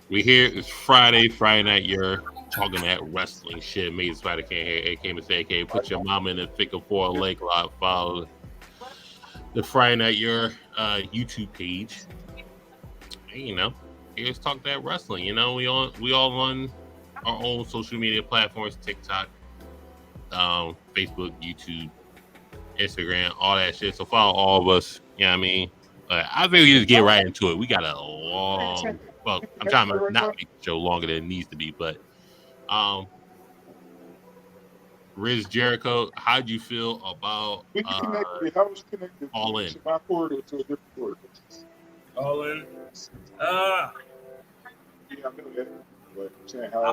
We here. It's Friday Night Yerrr, talking that wrestling shit. Made Spider can't hear. AK Mr. AK. Put your mama in the thick of four leg lock. Follow the Friday Night Yerrr YouTube page. And, here's talk that wrestling. We all on our own social media platforms: TikTok, Facebook, YouTube, Instagram, all that shit. So follow all of us. You know what I mean? I think we just get right into it. We got a long. Well, I'm trying to not make the show longer than it needs to be, but um, Riz Jericho, how'd you feel about All In? All in. I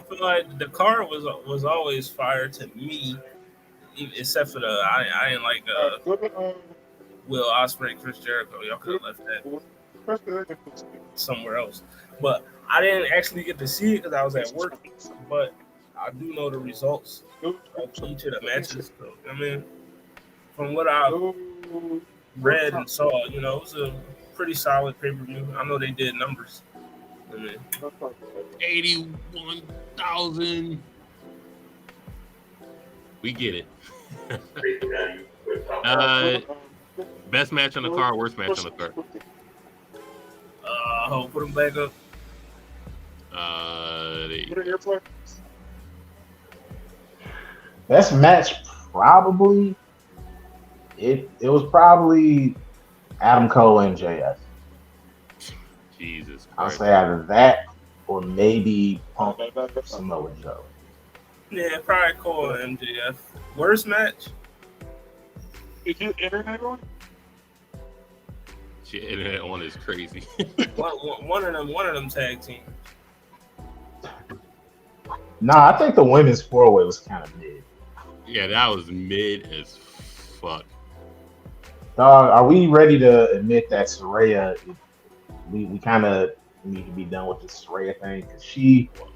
feel like the car was always fire to me, except for I didn't like Will Ospreay, Chris Jericho. Y'all could have left that somewhere else. But I didn't actually get to see it because I was at work. But I do know the results of each of the matches. So, I mean, from what I read and saw, it was a pretty solid pay-per-view. I know they did numbers. I mean, 81,000. We get it. Best match on the card, worst match on the card. Put them back up. Best match, probably. It was probably Adam Cole and JF. Jesus Christ. I'll say either that or maybe Punk Samoa Joe. Yeah, probably Cole and MJF. Worst match? Is your internet on? Your internet on is crazy. one of them tag teams. Nah, I think the women's 4-way was kind of mid. Yeah, that was mid as fuck. Dog, are we ready to admit that Saraya? We kind of need to be done with this Saraya thing because she was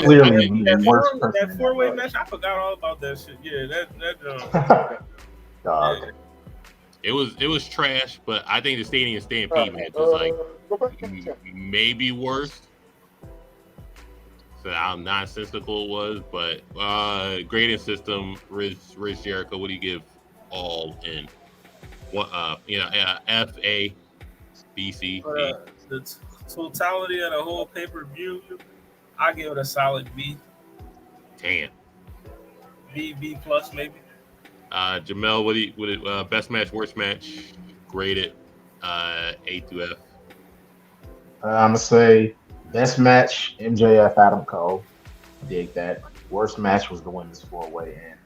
clearly the worst person. That 4-way match, I forgot all about that shit. Yeah, that Dog. Yeah. It was trash, but I think the Stadium Stampede match was like maybe worse. So how nonsensical it was, but grading system, Riz Jericho, what do you give All In? What F, A, B, C, D. The totality of the whole pay-per-view, I give it a solid B. Damn. B plus maybe. Jamel, what best match, worst match, graded A through F. I'm gonna say best match MJF Adam Cole. Dig that. Worst match was the women's 4-way, and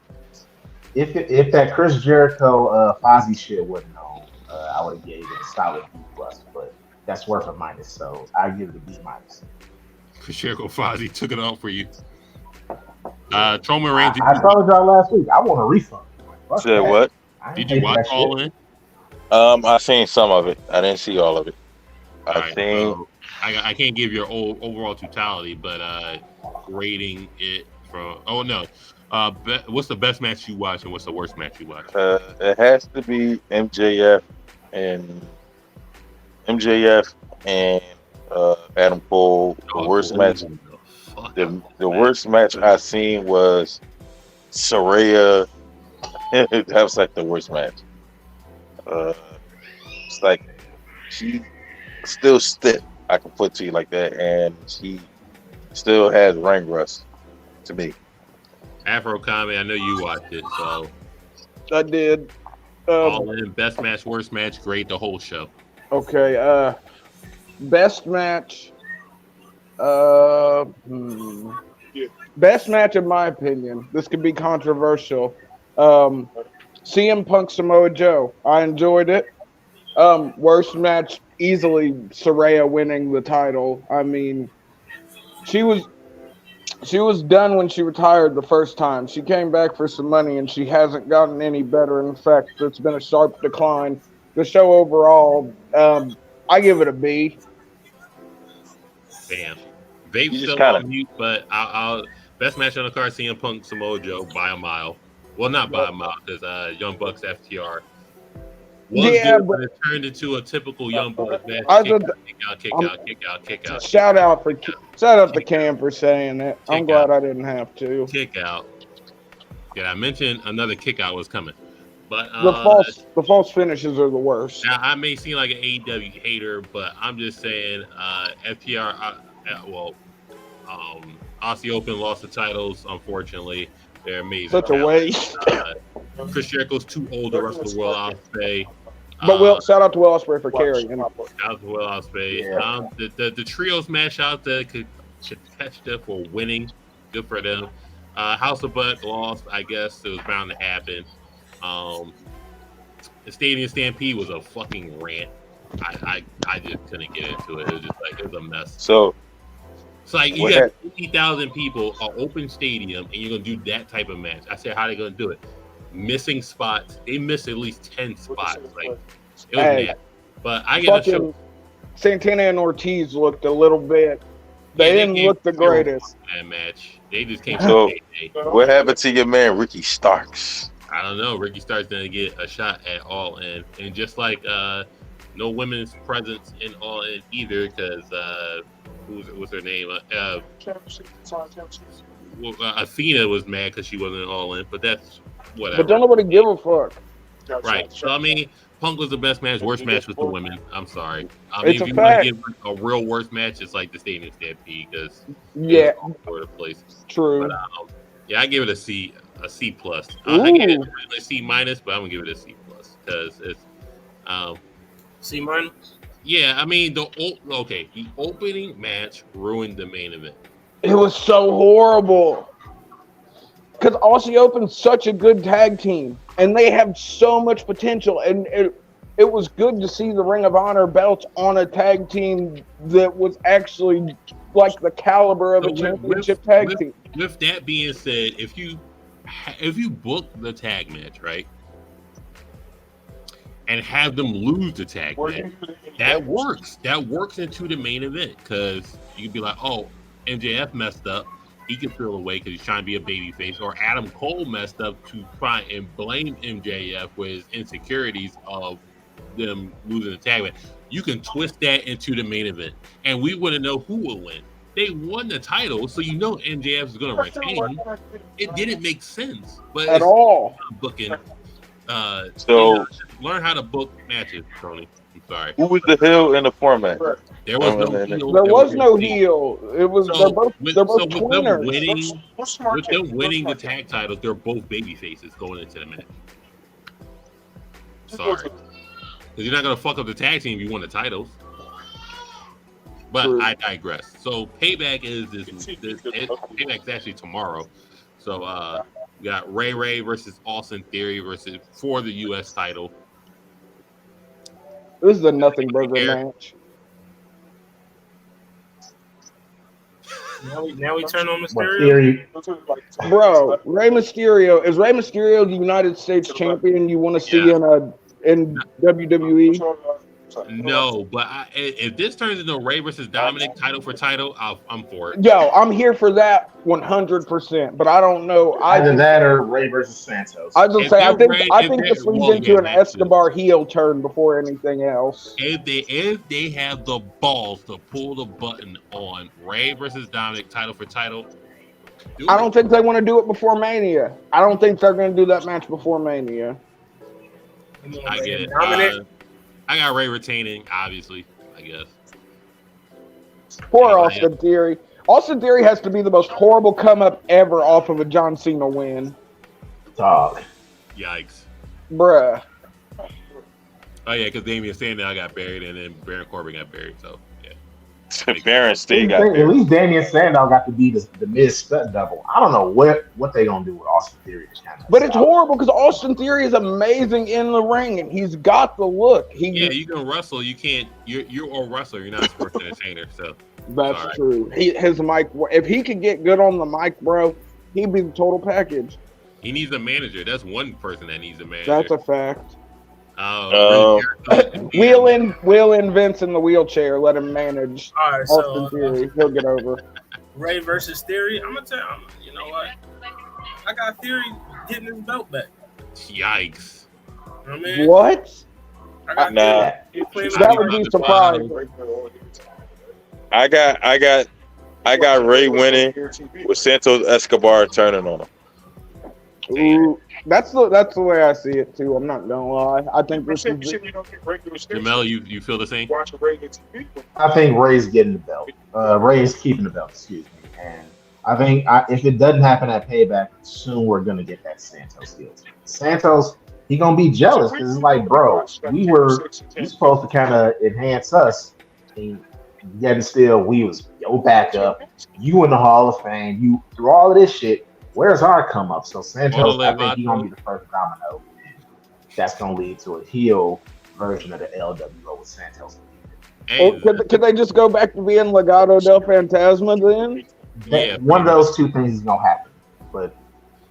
if that Chris Jericho Fozzy shit wasn't on, I would have gave it a solid B plus, but that's worth a minus, so I give it a B minus. Chris Jericho Fozzy took it off for you. Strowman Reigns. I told y'all last week I want a refund. Said what? Did you watch All In? I seen some of it. I didn't see all of it. I can't give your overall totality, but grading it from. Oh no, what's the best match you watched and what's the worst match you watched? It has to be MJF and Adam Cole. The worst match. The worst match I seen was Saraya. That was like the worst match. It's like she still stiff. I can put to you like that, and she still has ring rust to me. Afro comment. I know you watched it, so I did. All In, best match, worst match, grade the whole show. Okay. Best match. Best match in my opinion. This could be controversial. CM Punk Samoa Joe. I enjoyed it. Worst match, easily Saraya winning the title. I mean, she was done when she retired the first time. She came back for some money and she hasn't gotten any better. In fact, it's been a sharp decline. The show overall, I give it a B. Damn. Vape's still on mute, but I'll best match on the card, CM Punk Samoa Joe by a mile. Well, not by a mile, because Young Bucks FTR good, but it turned into a typical Young Boys match. Kick out. Shout out to Cam for saying it. I'm glad I didn't have to. Kick out. Yeah, I mentioned another kick out was coming. But the false finishes are the worst. Now, I may seem like an AEW hater, but I'm just saying FTR, Aussie Open lost the titles, unfortunately. They're amazing. Such a waste. Chris Jericho's too old to wrestle Will Ospreay. But shout out to Will Ospreay for carrying. Shout out to Will Ospreay. Yeah. The trios match out there could catch them for winning. Good for them. House of Butt lost. I guess it was bound to happen. The Stadium Stampede was a fucking rant. I just couldn't get into it. It was just like it was a mess. So it's like you got 50,000 people, an open stadium, and you're gonna do that type of match. I said, how are they gonna do it? Missing spots. They missed at least 10 spots. Like it was bad. But I get a show. Santana and Ortiz looked a little bit. They didn't look the greatest. That match. They just came. So what happened to your man Ricky Starks? I don't know. Ricky Starks didn't get a shot at All In, and just like no women's presence in All In either, because what's her name? Athena was mad because she wasn't All In, but that's whatever. But don't nobody give a fuck. Right. So I mean, Punk was the best match. Worst match was the women. I'm sorry. I mean, it's if you want to give a real worst match, it's like the Stadium Stampede because all over the place. True. But I give it a C plus. I gave it a C minus, but I'm gonna give it a C plus because it's C minus. Yeah, I mean the opening match ruined the main event. It was so horrible because Aussie Open's such a good tag team, and they have so much potential. And it was good to see the Ring of Honor belts on a tag team that was actually like the caliber of a championship tag team. With that being said, if you book the tag match, right, and have them lose the tag match, that works. That works into the main event because you can be like, oh, MJF messed up. He can feel away because he's trying to be a babyface, or Adam Cole messed up to try and blame MJF for his insecurities of them losing the tag match. You can twist that into the main event, and we wouldn't know who will win. They won the title, so you know MJF is going to retain. It didn't make sense, but at all. Booking. So learn how to book matches, Tony. I'm sorry. Who was the heel in the format? There was no heel. There was no heel. It was they're both tweeners. With them winning the tag titles, they're both baby faces going into the match. Sorry, because you're not gonna fuck up the tag team if you won the titles. But I digress. So Payback Payback's actually tomorrow. So we got Ray versus Austin Theory for the U.S. title. This is a nothing burger match. Now we turn on Mysterio. Bro, Rey Mysterio is Rey Mysterio the United States champion you want to see in WWE? No, but if this turns into Ray versus Dominic title for title, I'm for it. Yo, I'm here for that 100%. But I don't know. Either that or Ray versus Santos. I was gonna say I think this leads into an Escobar heel turn before anything else. If they have the balls to pull the button on Ray versus Dominic title for title, I don't think they want to do it before Mania. I don't think they're going to do that match before Mania. I get it. I got Ray retaining, obviously, I guess. Poor Austin Theory. Austin Theory has to be the most horrible come-up ever off of a John Cena win. Dog. Yikes. Bruh. Oh, yeah, because Damian Sandow got buried, and then Baron Corbin got buried, so, yeah. Baron Sting got buried. At least Damian Sandow got to be the Miz stunt double. I don't know what they going to do with Austin Theory. But it's horrible because Austin Theory is amazing in the ring, and he's got the look. You can wrestle. You can't. You're a wrestler. You're not a sports entertainer. So that's true. His mic. If he could get good on the mic, bro, he'd be the total package. He needs a manager. That's one person that needs a manager. That's a fact. Wheel in Vince in the wheelchair. Let him manage. All right, Austin Theory. He'll get over. Ray versus Theory. I'm gonna tell you. You know what? I got Theory getting his belt back. Yikes! I mean, what? Nah. That would be surprising. I got Ray winning with Santos Escobar turning on him. Ooh, that's the way I see it too. I'm not gonna lie. I think this is Jamel, you feel the same? I think Ray's getting the belt. Ray's keeping the belt, excuse me. And I think if it doesn't happen at Payback, soon we're gonna get that Santos deal. Santos, he gonna be jealous because it's like, bro, you supposed to kind of enhance us, and yet still we was your backup. You in the Hall of Fame. You through all of this shit. Where's our come up? So Santos, I think he's gonna be the first domino, and that's gonna lead to a heel version of the LWO with Santos. Hey, could they just go back to being Legado del Fantasma then? Yeah, One of those two things is gonna happen. But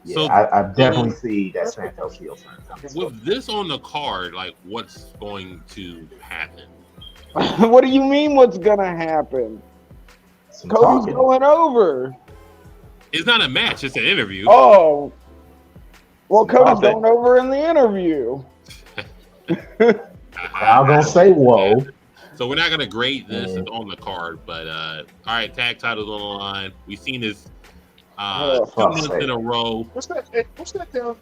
yeah, So- I definitely see that Santos heel turn coming. with this on the card, like what's going to happen? What do you mean? What's gonna happen? Some Cody's talking. going over. It's not a match; it's an interview. Oh, well, Cody's Okay. going over in the interview. I'm gonna say whoa. So we're not gonna grade this. Yeah. It's on the card, but all right, tag titles on the line. We've seen this Oh, 2 fuck's months sake. in a row. What's that down?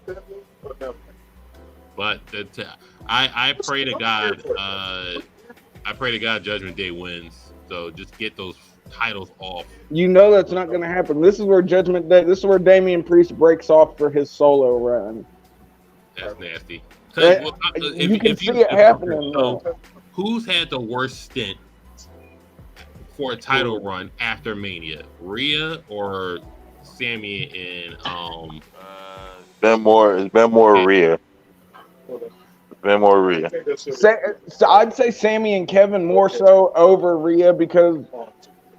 But I pray to God. I pray to God Judgment Day wins. So just get those titles off. You know that's not going to happen. This is where Judgment Day. This is where Damian Priest breaks off for his solo run. That's nasty. 'Cause, That- well, you can see it happening, So, though. who's had the worst stint for a title run after Mania? Rhea or Sammy and It's been more Rhea. Been more Rhea. So I'd say Sammy and Kevin more so over Rhea because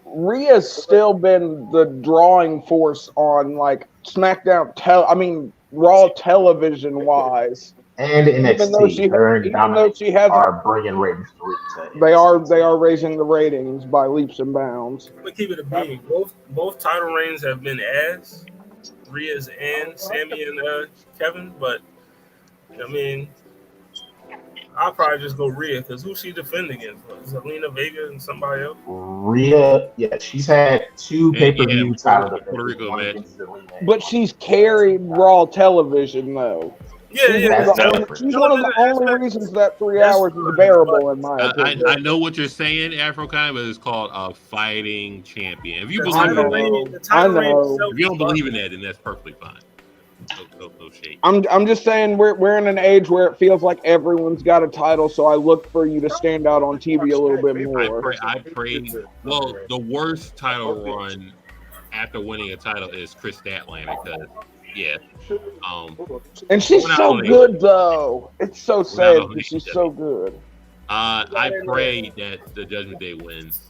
Rhea's still been the drawing force on like SmackDown. Raw television wise. And NXT, her and Even though Dominic she has, are bringing ratings to they are raising the ratings by leaps and bounds. But keep it a being. Both title reigns have been as Rhea's and Sammy and Kevin, but I mean, I'll probably just go Rhea because who's she defending against? Zelina Vega and somebody else? Rhea, yeah, she's had 2 pay-per-view yeah, title Puerto defenses. Rico one match. against Zelina and But she's carried Raw television though. Yeah. She's one of the only reasons that 3 hours is bearable in my opinion. I know what you're saying, Afro-Kind, but it's called a fighting champion. If you The believe title in reign- that, the title I reign know. itself if you don't is believe in fucking- that, then that's perfectly fine. No shade. I'm just saying we're in an age where it feels like everyone's got a title, so I look for you to stand out on TV a little bit more. I pray. Well, the worst title run after winning a title is Chris Statlander because, yeah. And she's We're not so only- good though. It's so sad only- because she's so good. I pray that the Judgment Day wins.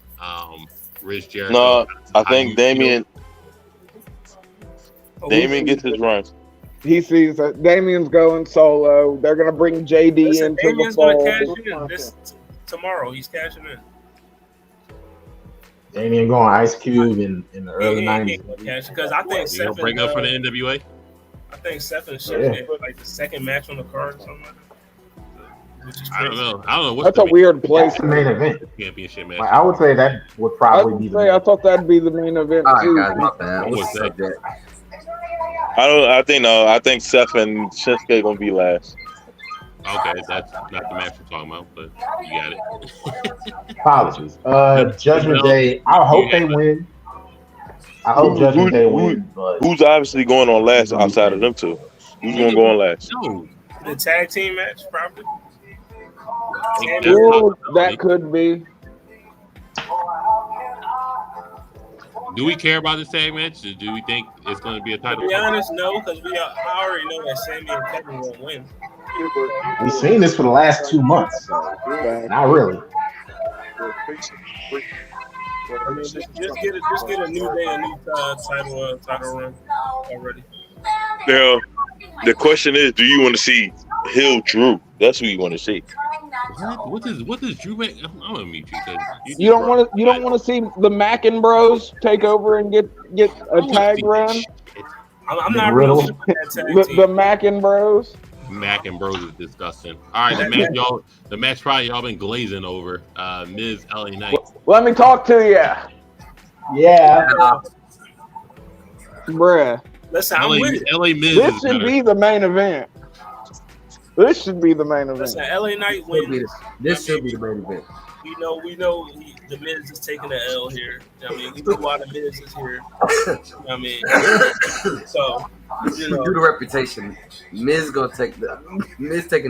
Rich Jericho. No, I How think you Damian gets his run. He sees that Damian's going solo. They're gonna bring JD Listen, into the Damian's gonna cash fold. in this tomorrow. He's cashing in. Damian going Ice Cube in the early He '90s. ain't gonna cash because I think You Seth gonna bring and, up for the NWA? I think Seth and Chef get like the second match on the card or something like that. Which is I don't crazy. know. I don't know. What's That's a the weird place. That's the main event. championship match? Like, I would say that would probably be the main I thought that'd be the main event All too. right, guys, my bad. What What's was the that? subject? I think Seth and Shinsuke gonna be last. Okay, that's not the match we're talking about, but you got it. Apologies. Judgment Day. I hope they win. I hope Judgment Day win, but Who's obviously going on last outside of them two? Who's gonna go on last? No. The tag team match, probably. Ooh, that could be. Do we care about this tag match? Or do we think it's going to be a To title? be honest, no, because I already know that Sammy and Kevin won't win. we've seen this for the last 2 months. So not really. I mean, just get a new day, a new title run already. Now, the question is, do you want to see Hill Drew? That's who you want to see. What does Drew make? I'm gonna mute you because You don't want to see the Mackin Bros take over and get a tag run. I'm not Riddle. really sure that tag The team. Mackin Bros. Mac and Bros is disgusting. All right, the match probably y'all been glazing over. Miz LA Knight. Let me talk to you. Yeah. Bruh. Listen, I'm with it. LA Miz This is should better. be the main event. This should be the main event. Listen, LA Knight wins. This should be the main event. We know the Miz is taking the L here. I mean, we know why the Miz is here. I mean, so Due to reputation, Miz taking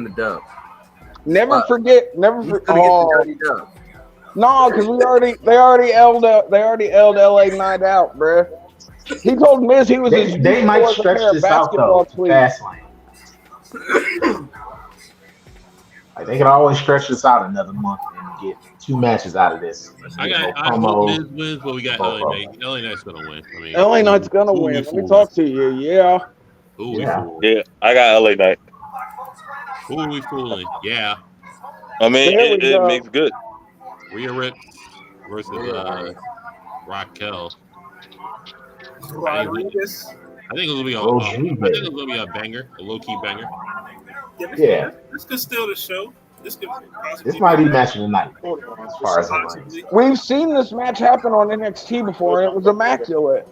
the dub. Never forget. Oh, Dub. no, because they already L'd LA Knight out, bruh. He told Miz he was. They might stretch this out though. Fast lane. Like they can always stretch this out another month and get 2 matches out of this. I hope Miz wins, but we got LA Knight. LA Knight's gonna win. I mean, LA Knight's gonna win. Let me talk to you. Yeah. Who Yeah, I got LA Knight. are we fooling? Yeah. I mean, it makes good. Rhea Ripley versus Raquel. Rodriguez. I think it's gonna be a banger, a low key banger. Yeah. This could steal the show. This might be match of the night as far as I'm concerned. We've seen this match happen on NXT before, and it was immaculate.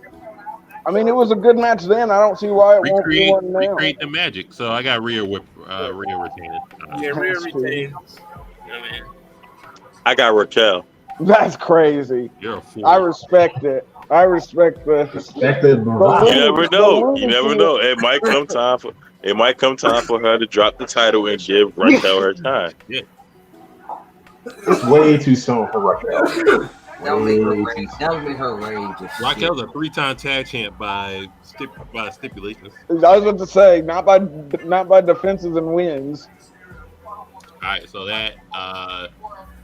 I mean, it was a good match then. I don't see why it won't be one now. Recreate the magic. So I got Rhea retaining. Yeah, Rhea retains. I mean, I got Raquel. That's crazy. You're a fool. I respect it. I respect the. You never know. You never know. It might come time for her to drop the title and give Raquel her time. Yeah. It's way too soon for Raquel. That would make her range. Raquel's a 3-time tag champ by stipulations. I was about to say not by defenses and wins. All right, so that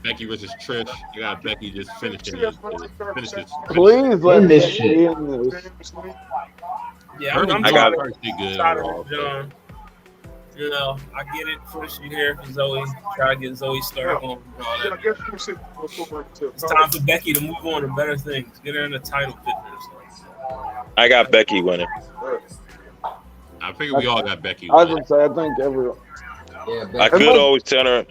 Becky versus Trish. I got Becky just finishing this. Please let this me shit. in this. yeah, I got her good overall. John. You know, I get it. Trish, you here for Zoe. Try to get Zoe started on. It's time for Becky to move on to better things. Get her in the title picture. I got Becky winning. I figure we all got Becky. I was gonna say, I think everyone. Yeah, I could always turn around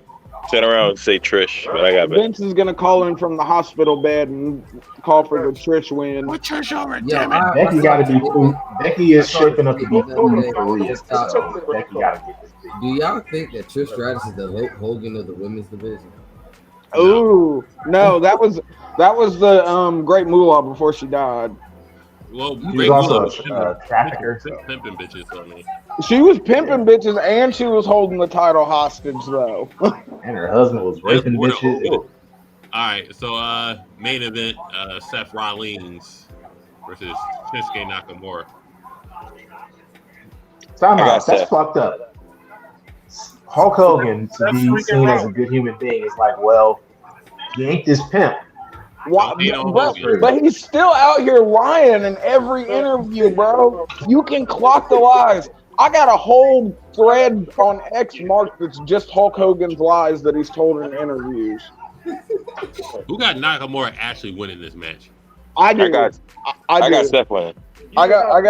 and say Trish, but I got Becky. Vince is gonna call in from the hospital bed and call for the Trish win. Put Trish over, Yeah, damn it. Becky got to be food. Becky is shaping up to be food for Rhea. So Becky got to get this. Do y'all think that Trish Stratus is the Hulk Hogan of the women's division? Ooh, no, that was the Great Moolah before she died. Well, She's also a trafficker. Pimping bitches on me. She was pimping bitches and she was holding the title hostage though. And her husband was raping bitches. All right, so main event: Seth Rollins versus Shinsuke Nakamura. Time out. That's fucked up. Hulk Hogan to be seen as a good human being is like, well, you ain't this pimp. But he's still out here lying in every interview, bro. You can clock the lies. I got a whole thread on X marked that's just Hulk Hogan's lies that he's told in interviews. Who got Nakamura actually winning this match? I got Seth winning. I got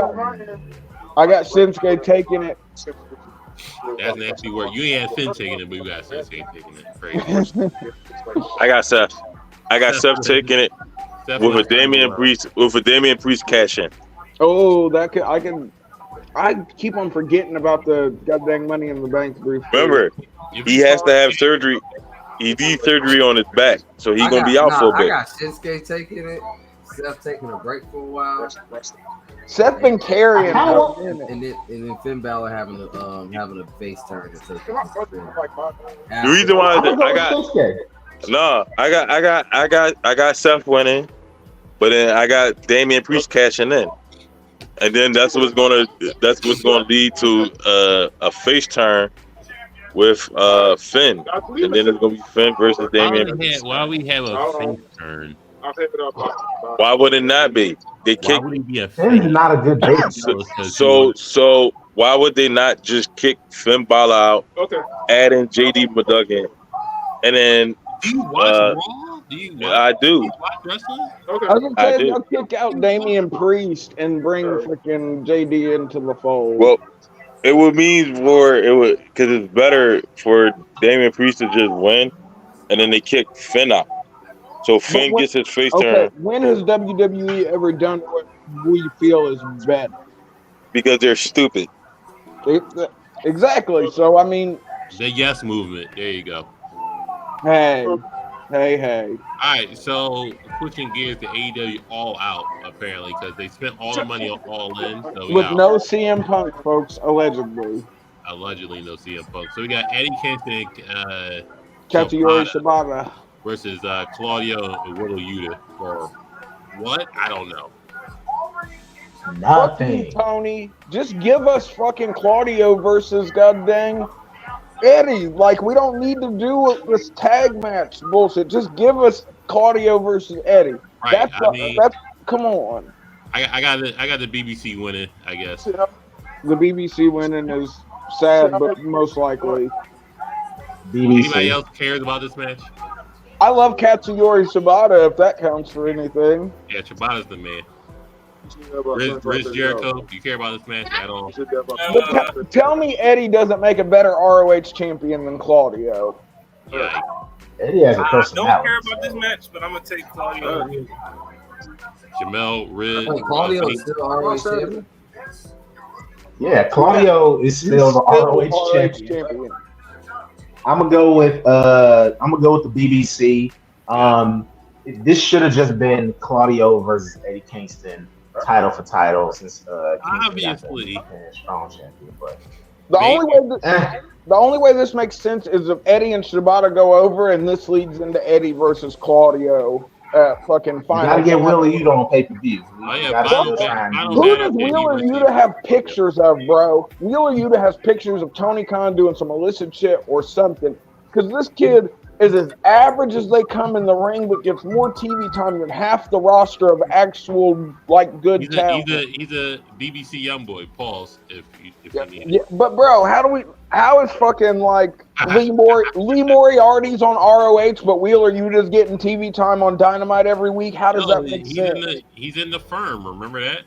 Shinsuke taking it. That's nasty work. You ain't had Finn taking it, but you got Shinsuke taking it. Crazy. I got Seth. I got Seth taking it with a Damian Priest cash in. Oh, I keep on forgetting about the goddamn Money in the Bank brief. Remember, he has to have surgery. He needs surgery on his back, so he's gonna be out for a bit. I got Shinsuke taking it. Seth taking a break for a while. Seth been carrying and then Finn Balor having a face turn. The reason why I got Seth winning, but then I got Damian Priest cashing in, and then that's what's gonna lead to a face turn with Finn, and then it's gonna be Finn versus Damian. Why we have a face turn? Why would it not be? They kick. Finn's not a good baby. So why would they not just kick Finn Balor out, add in JD McDuggan, and then? Do you watch Raw? I do. You watch wrestling? I was gonna say they'll kick out Damian Priest and bring freaking JD into the fold. Well, It would mean for it would because it's better for Damian Priest to just win, and then they kick Finn out. So Finn gets his face Okay, turn when has WWE ever done what we feel is better? because they're stupid. Exactly. So I mean, The yes movement. There you go. hey. All right, so switching gears to AEW All Out apparently because they spent all the money on All In. So we With got no CM Punk, folks, allegedly. allegedly no CM Punk. So we got Eddie Kingston, Katsuyori Shibata versus Claudio and Wheeler Yuta for what? I don't know. Nothing. Fuck you, Tony. Just give us fucking Claudio versus goddamn Eddie. Like, we don't need to do this tag match bullshit. Just give us Claudio versus Eddie. Right. That's come on. I got the BBC winning, I guess. The BBC winning is sad, but most likely. Anybody else cares about this match? I love Katsuyori Shibata, if that counts for anything. Yeah, Shibata's the man. Riz Jericho, do you care about this match at all? But tell me Eddie doesn't make a better ROH champion than Claudio. Yeah. Eddie has a I personality. don't care about this match, but I'm gonna take Claudio. Jamel, Riz. Claudio is still ROH champion. Yeah, Claudio is still the ROH champion. I'm gonna go with the BBC. This should have just been Claudio versus Eddie Kingston, title for title, since obviously strong champion. But the only way this makes sense is if Eddie and Shibata go over, and this leads into Eddie versus Claudio. Fucking final. You gotta get Wheeler Yuta on pay-per-view. Who does Wheeler Yuta have pictures of, bro? Wheeler Yuta has pictures of Tony Khan doing some illicit shit or something. Because this kid is as average as they come in the ring, but gets more TV time than half the roster of actual, like, good talent. He's a BBC young boy. Pause if you need it. But bro, how is fucking like Lee Moriarty's on ROH, but Wheeler Yuta's getting TV time on Dynamite every week? How does that make sense? He's in the firm. Remember that?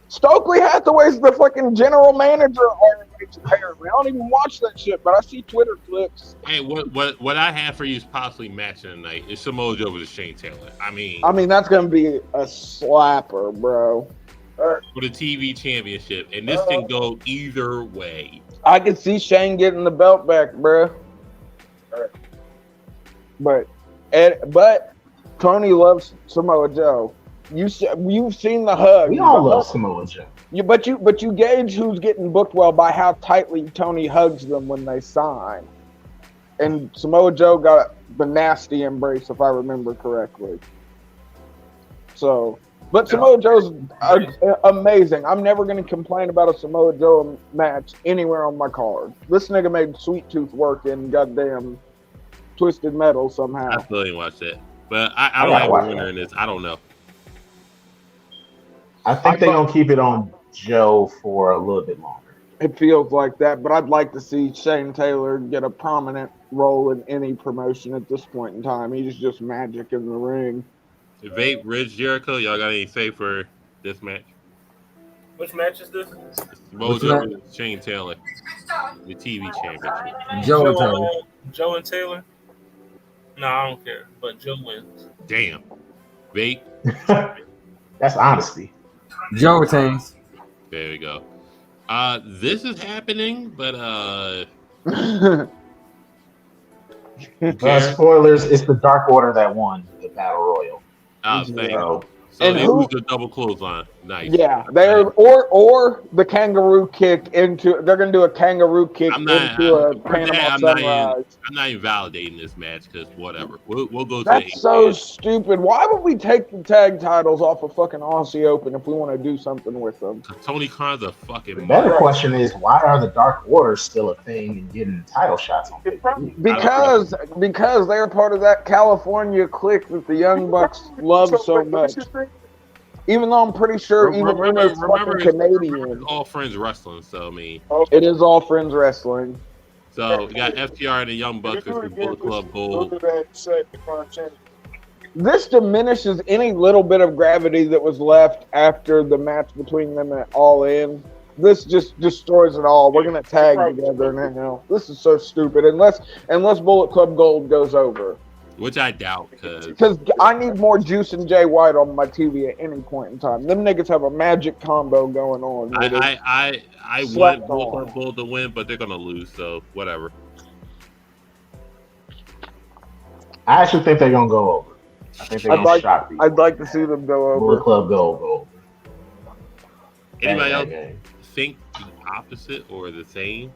Stokely Hathaway's the fucking general manager of ROH. Apparently, I don't even watch that shit, but I see Twitter clips. Hey, what I have for you is possibly matching tonight is Samoa Joe versus Shane Taylor. I mean, that's gonna be a slapper, bro. For the TV championship, and this can go either way. I could see Shane getting the belt back, bro. But Tony loves Samoa Joe. You've seen the hug. We all love Samoa Joe. But you gauge who's getting booked well by how tightly Tony hugs them when they sign. And Samoa Joe got the nasty embrace, if I remember correctly. So, but Samoa Joe's amazing. I'm never going to complain about a Samoa Joe match anywhere on my card. This nigga made Sweet Tooth work in goddamn Twisted Metal somehow. I still ain't watched that. But I don't have a winner in this. I don't know. I think they're going to keep it on Joe for a little bit longer. It feels like that, but I'd like to see Shane Taylor get a prominent role in any promotion at this point in time. He's just magic in the ring. Vape, Riz Jericho, y'all got any say for this match? Which match is this? Mojo with Shane Taylor, the TV championship. Joe and Taylor? No, I don't care, but Joe wins. Damn. Vape. That's honesty. Joe retains. There we go. This is happening, but spoilers, it's the Dark Order that won the Battle Royal. So they lose the double clothesline. Nice. Yeah, or the kangaroo kick into. They're gonna do a kangaroo kick into a Panama Sunrise. I'm not even validating this match because whatever. We'll go. That's so stupid. Why would we take the tag titles off of fucking Aussie Open if we want to do something with them? Tony Khan's a fucking. The better question is, why are the Dark Order still a thing and getting title shots on it? Because they're part of that California clique that the Young Bucks love so much. Even though I'm pretty sure remember, fucking Canadian. It's all Friends Wrestling, so I mean. It is all Friends Wrestling. So we got FTR and the Young Bucks versus Bullet Club Gold. This diminishes any little bit of gravity that was left after the match between them at All In. this just destroys it all. We're gonna tag together now. This is so stupid. Unless Bullet Club Gold goes over. Which I doubt, because I need more Juice and Jay White on my TV at any point in time. Them niggas have a magic combo going on. I want Bullet Club Gold to win, but they're gonna lose, so whatever. I actually think they're gonna go over. I think they're gonna shock people. I'd like to see them go over. Bullet Club go. Anybody else think the opposite or the same?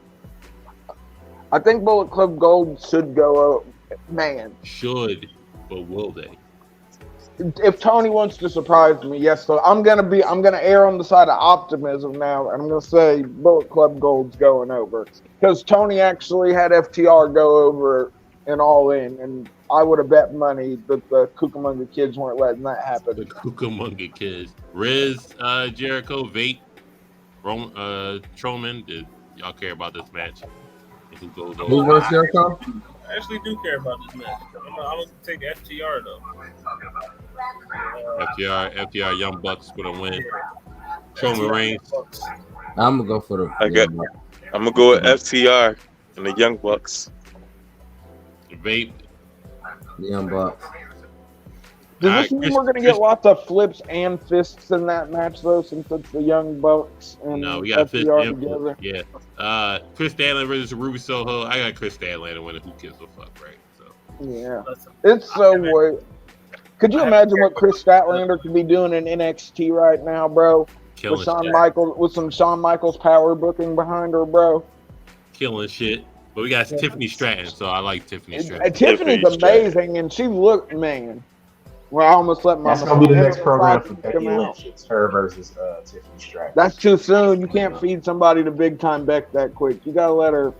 I think Bullet Club Gold should go over. Man. Should, but will they? If Tony wants to surprise me, yes. So I'm gonna err on the side of optimism now, and I'm gonna say Bullet Club Gold's going over because Tony actually had FTR go over and All In, and I would have bet money that the Cucamonga Kids weren't letting that happen. The Cucamonga Kids, Riz, Jericho, Vape, Troman. Did y'all care about this match? Who goes over? Who was Jericho? I actually do care about this match. I'm gonna take FTR though. FTR Young Bucks gonna win. Strowman Reigns. I'm gonna go for the. I'm gonna go with FTR and the Young Bucks. Vape. The Young Bucks. Does this mean we're gonna get lots of flips and fists in that match though, since it's the Young Bucks and no, we got FTR together? Yeah. Chris Stanley versus Ruby Soho. I got Chris Stanley winning. Who gives a fuck, right? So. Yeah, it's so weird. Could you imagine what Chris Statlander could be doing in NXT right now, bro? With some Shawn Michaels power booking behind her, bro. Killing shit. But we got Tiffany Stratton, so I like Tiffany Stratton. Tiffany's amazing, and she looked, man. Well, I almost let my. That's gonna be the next program for Becky Lynch. It's her versus Tiffany Stratton. That's too soon. You can't feed somebody to big time Beck that quick. You gotta let her.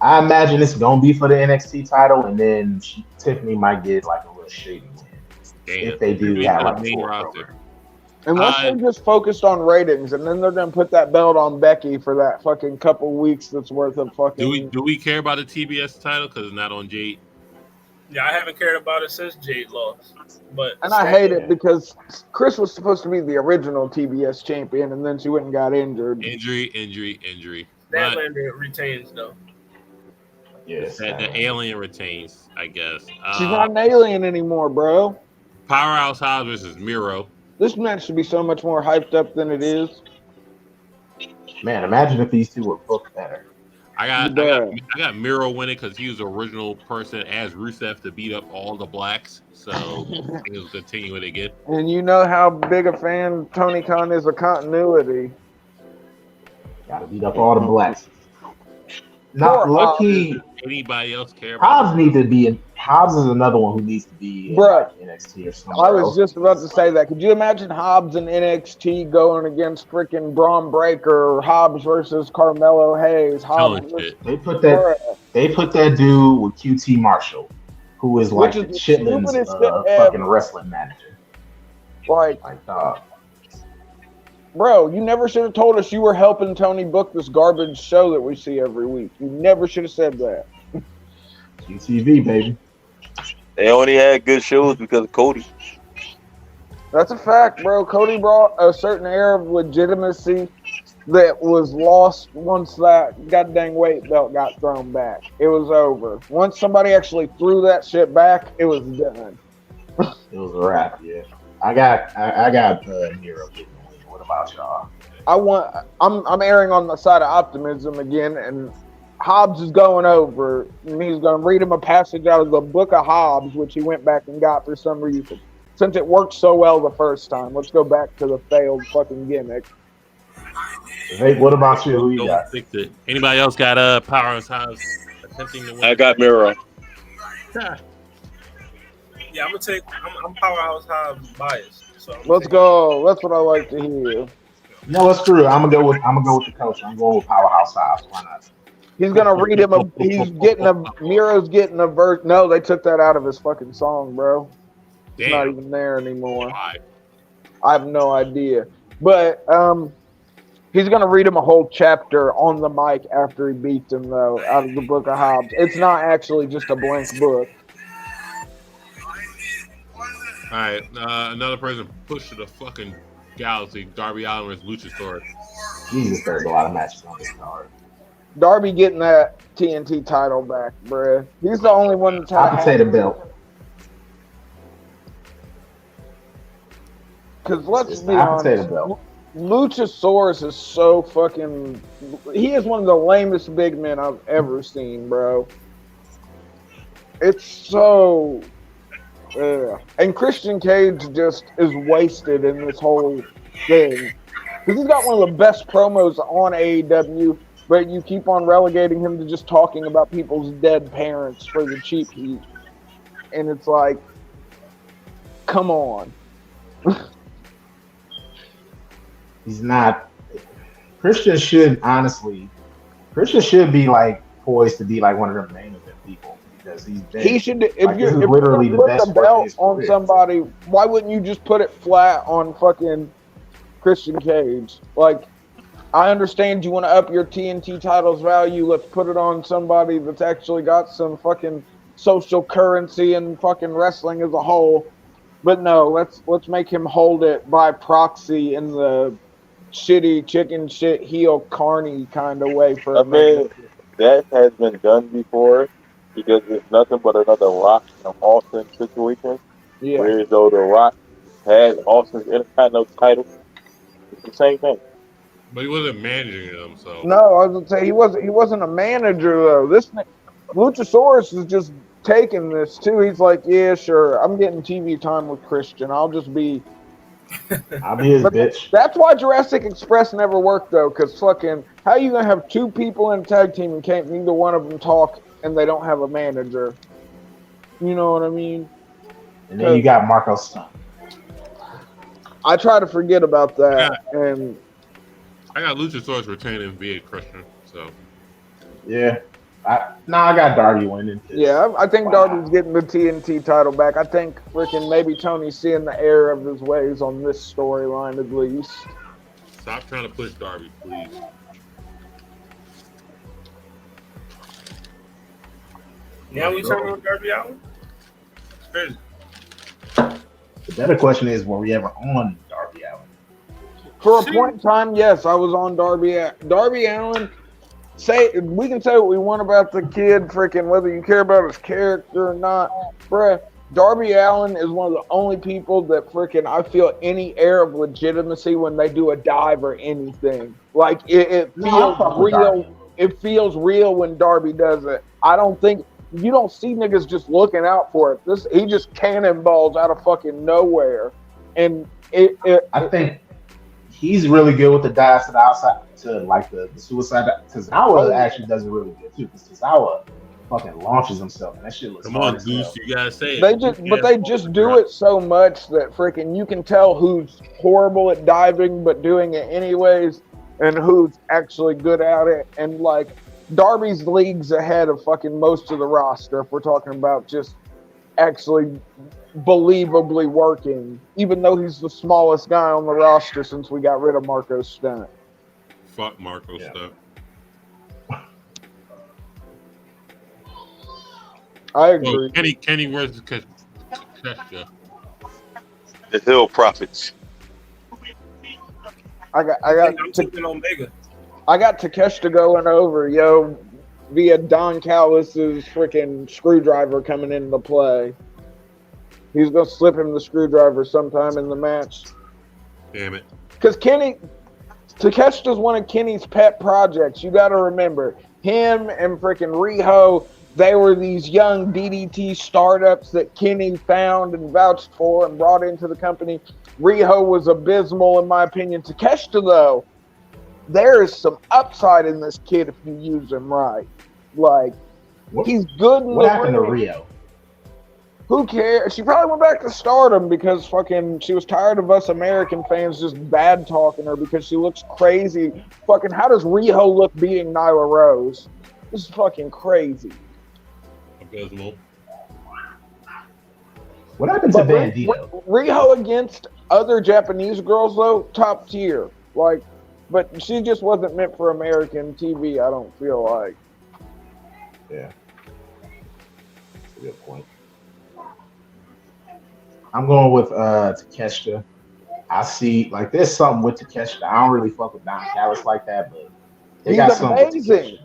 I imagine it's gonna be for the NXT title, and then Tiffany might get like a little shady win. If they do have like main roster. Unless they're just focused on ratings, and then they're gonna put that belt on Becky for that fucking couple weeks that's worth of fucking. Do we care about the TBS title because it's not on Jade? Yeah, I haven't cared about it since Jade lost. And I hate it because Chris was supposed to be the original TBS champion, and then she went and got injured. Injury. Statlander retains though. Yes. The alien retains, I guess. She's not an alien anymore, bro. Powerhouse Hobbs versus Miro. This match should be so much more hyped up than it is. Man, imagine if these two were booked better. I got Miro winning because he was the original person as Rusev to beat up all the blacks. So he'll continue it again. And you know how big a fan Tony Khan is of continuity. Gotta beat up all the blacks. Not lucky. Anybody else care? Hobbs need to be in. Hobbs is another one who needs to be in NXT or something. I was just about to say that. Could you imagine Hobbs in NXT going against freaking Braun Breaker or Hobbs versus Carmelo Hayes? They put that dude with QT Marshall, who is like the Chitlins fucking wrestling manager. Like bro, you never should have told us you were helping Tony book this garbage show that we see every week. You never should have said that. QTV, baby. They only had good shows because of Cody. That's a fact, bro. Cody brought a certain air of legitimacy that was lost once that goddamn weight belt got thrown back. It was over. Once somebody actually threw that shit back, it was done. It was a wrap, yeah. I got Miro getting the win. What about y'all? I'm erring on the side of optimism again, and Hobbs is going over, and he's going to read him a passage out of the Book of Hobbs, which he went back and got for some reason. Since it worked so well the first time, let's go back to the failed fucking gimmick. Hey, what about you? Who you got? Fix it. Anybody else got Powerhouse Hobbs attempting to win? I got Miro. Yeah, I'm Powerhouse Hobbs biased. So let's go. That's what I like to hear. No, it's true. I'm gonna go with the coach. I'm going with Powerhouse Hobbs. Why not? He's gonna read him Miro's getting a verse. No, they took that out of his fucking song, bro. Damn. It's not even there anymore. Why? I have no idea. But he's gonna read him a whole chapter on the mic after he beats him though, out of the Book of Hobbs. It's not actually just a blank book. All right, another person pushed to the fucking galaxy. Darby Allin versus Luchasaurus. Jesus, there's a lot of matches on this card. Darby getting that TNT title back, bruh. He's the only one that's had I'll say the belt. Because let's be I'll say the honest, belt. Luchasaurus is so fucking. He is one of the lamest big men I've ever seen, bro. It's so. And Christian Cage just is wasted in this whole thing. Because he's got one of the best promos on AEW, but you keep on relegating him to just talking about people's dead parents for the cheap heat. And it's like, come on. He's not. Christian should be like poised to be like one of the main event people because he's been. He should. If like, you're literally the best the belt on somebody, why wouldn't you just put it flat on fucking Christian Cage? Like, I understand you want to up your TNT title's value. Let's put it on somebody that's actually got some fucking social currency and fucking wrestling as a whole. But no, let's make him hold it by proxy in the shitty chicken shit heel carny kind of way for I mean, that has been done before because it's nothing but another Rock and Austin situation. Yeah. Whereas though the Rock had Austin's Intercontinental title, it's the same thing. But he wasn't managing them, so. No, I was gonna say he wasn't a manager though. This Luchasaurus is just taking this too. He's like, yeah, sure, I'm getting TV time with Christian. I'll be his bitch. That's why Jurassic Express never worked though, because fucking how you gonna have two people in a tag team and can't neither one of them talk and they don't have a manager? You know what I mean? And then you got Marco Stunt. I try to forget about that, and I got Luchasaurus retaining via Christian, so yeah. I got Darby winning. Yeah, I think Darby's getting the TNT title back. I think freaking maybe Tony's seeing the error of his ways on this storyline at least. Stop trying to push Darby, please. Yeah, we talking about Darby Allin? The better question is, were we ever on Darby Allin? For a point in time, yes, I was on Darby Allin. We can say what we want about the kid, freaking whether you care about his character or not, bruh. Darby Allin is one of the only people that freaking I feel any air of legitimacy when they do a dive or anything. Like it feels real. It feels real when Darby does it. I don't think you don't see niggas just looking out for it. He just cannonballs out of fucking nowhere, and I think he's really good with the dives to the outside, to like the suicide. Tozawa actually does it really good too. Because Tozawa fucking launches himself, and that shit looks. Come on, Goose, you gotta say it. They just do it so much that freaking you can tell who's horrible at diving but doing it anyways, and who's actually good at it. And like Darby's leagues ahead of fucking most of the roster if we're talking about just actually believably working, even though he's the smallest guy on the roster since we got rid of Marco Stunt. Fuck Marco Stunt. I agree. Kenny versus Kesha. The Hill Profits. I'm taking Omega. I got Takeshita going over, via Don Callis's freaking screwdriver coming into play. He's gonna slip him the screwdriver sometime in the match. Damn it. Because Takeshita's one of Kenny's pet projects. You got to remember, him and freaking Riho, they were these young DDT startups that Kenny found and vouched for and brought into the company. Riho was abysmal, in my opinion. Takeshita, though, there is some upside in this kid if you use him right. Like, he's good in what happened to Rio? Who cares? She probably went back to Stardom because fucking she was tired of us American fans just bad talking her because she looks crazy. Fucking, how does Riho look beating Nyla Rose? This is fucking crazy. Abysmal. What happened to Bandito? Riho against other Japanese girls though, top tier. Like, but she just wasn't meant for American TV. I don't feel like. Yeah. That's a good point. I'm going with Takeshita. I see, like, there's something with Takeshita. I don't really fuck with Don Callis like that, but they He's got something with amazing. Takeshita.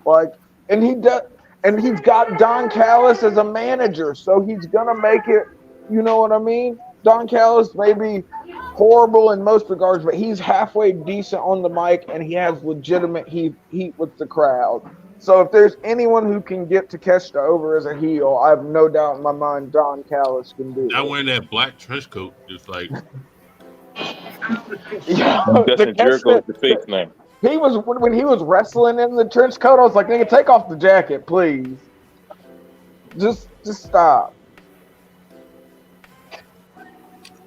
Like, and he does, and he's got Don Callis as a manager, so he's gonna make it. You know what I mean? Don Callis may be horrible in most regards, but he's halfway decent on the mic, and he has legitimate heat with the crowd. So if there's anyone who can get Takeshita over as a heel, I have no doubt in my mind Don Callis can do Not it. wearing that black trench coat, just like Yeah, Justin Jericho is the face now. He was when he was wrestling in the trench coat. I was like, "Nigga, take off the jacket, please. Just stop."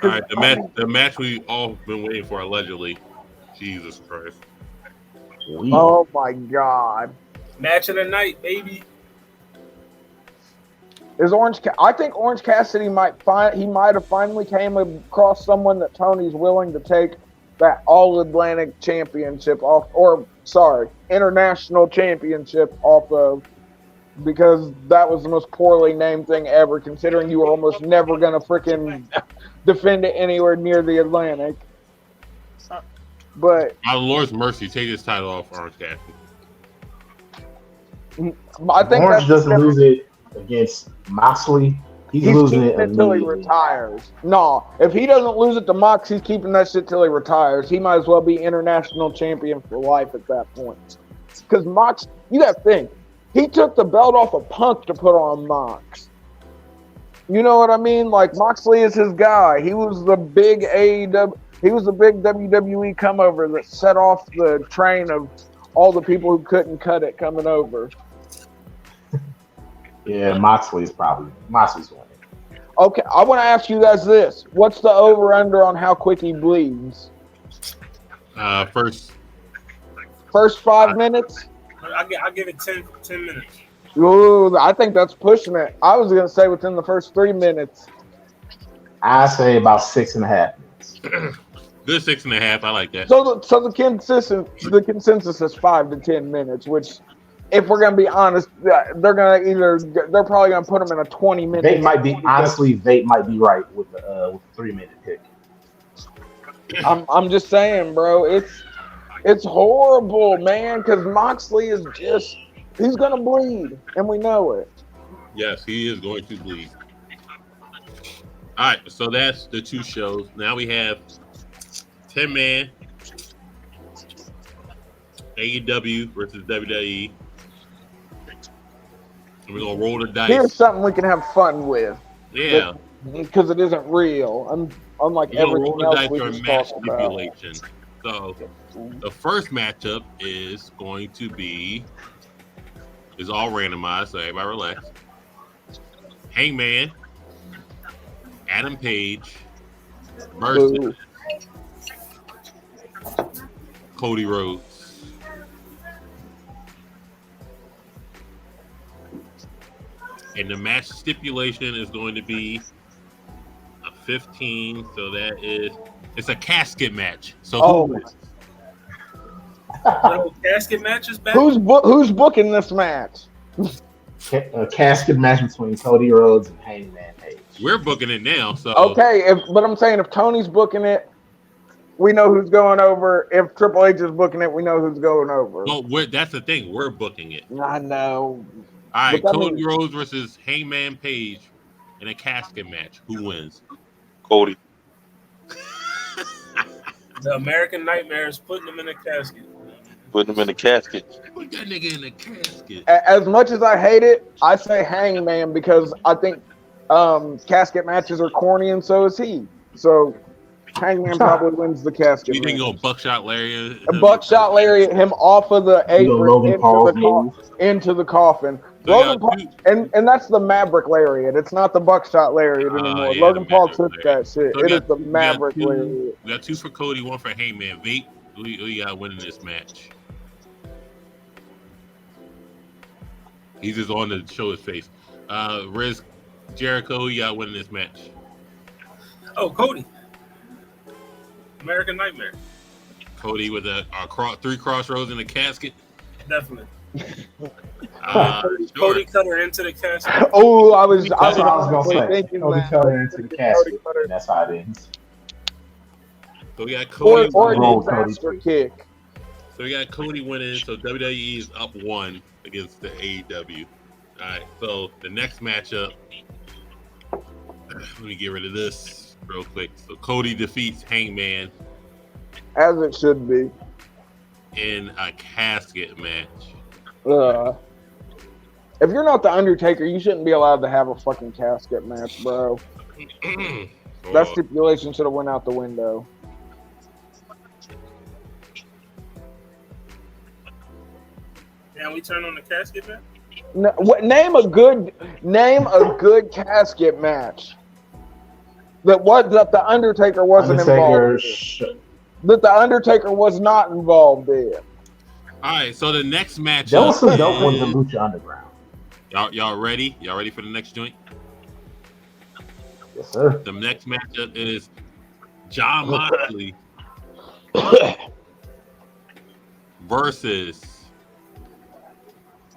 all right, the match we all been waiting for allegedly. Jesus Christ. Oh my God! Match of the night, baby. Is I think Orange Cassidy might have finally came across someone that Tony's willing to take that All Atlantic Championship off, or sorry, International Championship off of, because that was the most poorly named thing ever, considering you were almost never gonna freaking defend it anywhere near the Atlantic. But By the Lord's mercy, take this title off Orange Cassidy. I think Orange doesn't lose it against Moxley. He's losing it until he retires. No, if he doesn't lose it to Mox, he's keeping that shit till he retires. He might as well be international champion for life at that point. Because Mox, you got to think, he took the belt off of Punk to put on Mox. You know what I mean? Like, Moxley is his guy. He was the big AEW, he was the big WWE come over that set off the train of all the people who couldn't cut it coming over. Yeah, Moxley's winning. Okay, I want to ask you guys this. What's the over-under on how quick he bleeds? First 5 minutes? I give it 10 minutes. Ooh, I think that's pushing it. I was going to say within the first 3 minutes. I say about 6.5 minutes. Good 6.5. I like that. So the consensus is 5 to 10 minutes, which, if we're gonna be honest, they're probably gonna put them in a 20-minute. They might be right with the 3-minute pick. I'm just saying, bro. It's horrible, man. Because Moxley is he's gonna bleed, and we know it. Yes, he is going to bleed. All right, so that's the two shows. Now we have 10-man AEW versus WWE. And we're gonna roll the dice. Here's something we can have fun with. Yeah, because it isn't real. Unlike everything else we just match talked about. stipulation. So the first matchup is going to be all randomized, so everybody relax. Hangman, Adam Page versus Cody Rhodes. And the match stipulation is going to be a 15, so it's a casket match. So who wins? Casket matches back? Who's booking this match? A casket match between Cody Rhodes and Hangman Page. We're booking it now, so okay. But I'm saying if Tony's booking it, we know who's going over. If Triple H is booking it, we know who's going over. Well, that's the thing. We're booking it. I know. All right, Cody Rhodes versus Hangman Page in a casket match. Who wins? Cody. The American Nightmare is putting him in a casket. Putting him in the casket. Put that nigga in the casket. As much as I hate it, I say Hangman because I think casket matches are corny, and so is he. So Hangman probably wins the casket. You think match. go buckshot Larry? Buckshot Larry, him off of the apron into the coffin. So Paul, and that's the Maverick Lariat. It's not the Buckshot Lariat anymore. Yeah, Logan Paul took that shit. So it is the Maverick Lariat. We got 2 for Cody, 1 for Hangman. Vape, who got winning this match? He's just on to show his face. Riz Jericho, who got winning this match? Oh, Cody. American Nightmare. Cody with 3 crossroads in a casket. Definitely. Cody cut her into the casket. Oh, I was That's what I was gonna say. thinking Cody that. cut her into the casket, and that's how it ends. So we got Cody Or a Roll disaster Cody. kick. So we got Cody winning. So WWE is up 1 against the AEW. All right. So the next matchup. Let me get rid of this real quick. So Cody defeats Hangman As it should be. in a casket match. If you're not the Undertaker, you shouldn't be allowed to have a fucking casket match, bro. That stipulation should have went out the window. Now we turn on the casket, man. No, name a good casket match that the Undertaker wasn't involved in. That the Undertaker was not involved in. All right, so the next matchup. There was some dope ones in Lucha Underground. Y'all ready? Y'all ready for the next joint? Yes, sir. The next matchup is Jon Moxley versus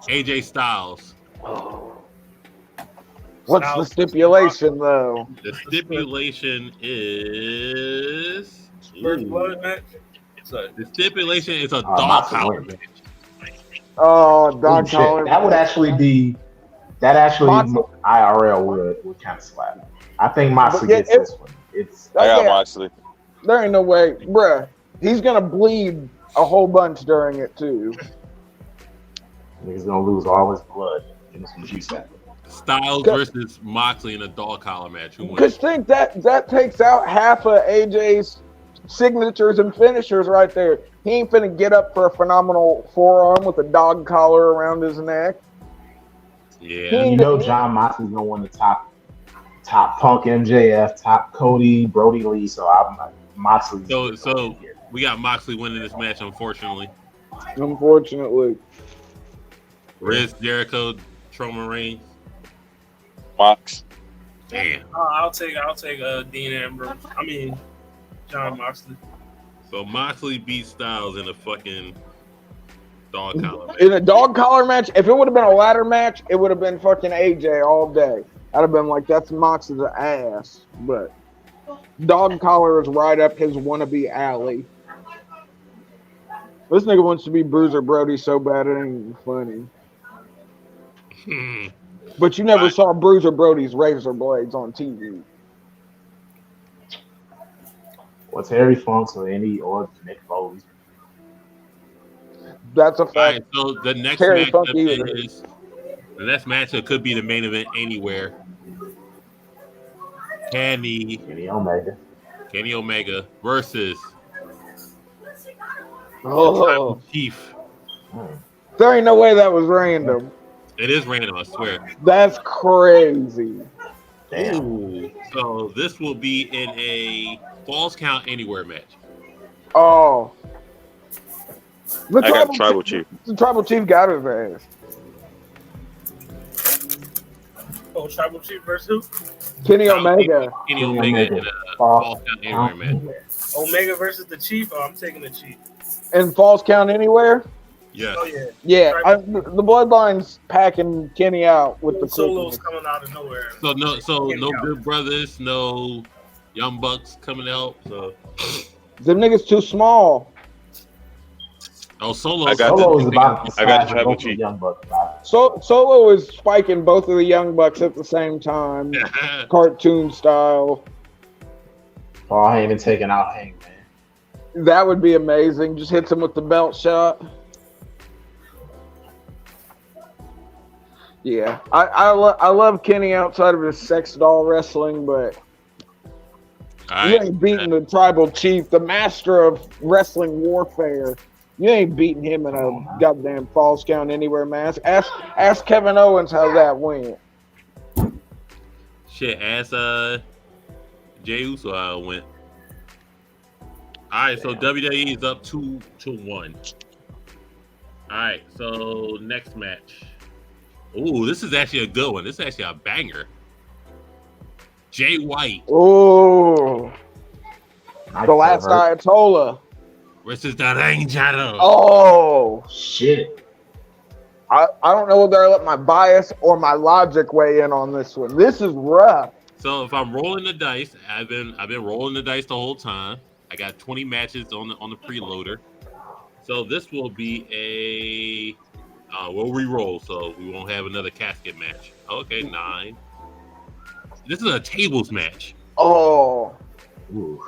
AJ Styles. What's the stipulation, though? The stipulation is First blood match. the stipulation is a dog Moxley collar wins. match. Oh, Oh, dog shit. collar. That would actually be. That actually Moxley- IRL would kind of slap. I think Moxley But yeah, gets this one. It's I got Yeah. Moxley. There ain't no way, bruh. He's gonna bleed a whole bunch during it too. Niggas gonna lose all his blood. Give him some juice out. Styles versus Moxley in a dog collar match. Who Because wins? think that takes out half of AJ's signatures and finishers right there. He ain't finna get up for a phenomenal forearm with a dog collar around his neck. Yeah. You know, John Moxley's gonna win the top Punk MJF, top Cody, Brody Lee. So I'm Moxley. So we got Moxley winning this match, unfortunately. Unfortunately. Riz, Jericho, Roman Reigns. Mox. Damn. I'll take Dean Ambrose. I mean, John Moxley. So Moxley beat Styles in a fucking dog collar match. In a dog collar match, if it would have been a ladder match, it would have been fucking AJ all day. I'd have been like, that's Mox's ass. But dog collar is right up his wannabe alley. This nigga wants to be Bruiser Brody so bad it ain't even funny. But you never saw Bruiser Brody's razor blades on TV. What's Harry Funk or Nick Foley? That's a All fact. right, so the next Terry Funk matchup either. is the next matchup could be the main event anywhere. Kenny Omega versus Oh, Chief. there ain't no way that was random. It is random, I swear. That's crazy. Damn. Ooh. So this will be in a Falls Count Anywhere match. Oh. The I got Tribal Chief. The Tribal Chief got his ass. Oh, Tribal Chief versus who? Kenny Omega. Kenny Omega in a Falls Count Anywhere match. Omega versus the Chief. Oh, I'm taking the Chief. And Falls Count Anywhere? Yes. Oh yeah. Yeah. The Bloodline's packing Kenny out with the Solos quickness. coming out of nowhere. So no Kenny out. Good Brothers, no Young Bucks coming to help. So Them niggas too small. Solo. I got Solo is about the I got size Tribal of both of the Chief. Young Bucks. About Solo is spiking both of the Young Bucks at the same time. Cartoon style. Paul Heyman taking out Hangman. That would be amazing. Just hits him with the belt shot. Yeah, I love Kenny outside of his sex doll wrestling, but you ain't beating the Tribal Chief, the master of wrestling warfare. You ain't beating him in a goddamn Falls Count Anywhere match. Ask Kevin Owens how that went. Shit, as Jey Uso went. All right, so WWE is up 2-1. All right, so next match. Ooh, this is actually a good one. This is actually a banger. Jay White Oh, the last Ayatollah. versus the Ranger. Oh, Shit. I don't know whether I let my bias or my logic weigh in on this one. This is rough. So if I'm rolling the dice, I've been rolling the dice the whole time. I got 20 matches on the preloader. So this will be we'll re-roll, so we won't have another casket match. Okay, 9. This is a tables match. Oh. Ooh.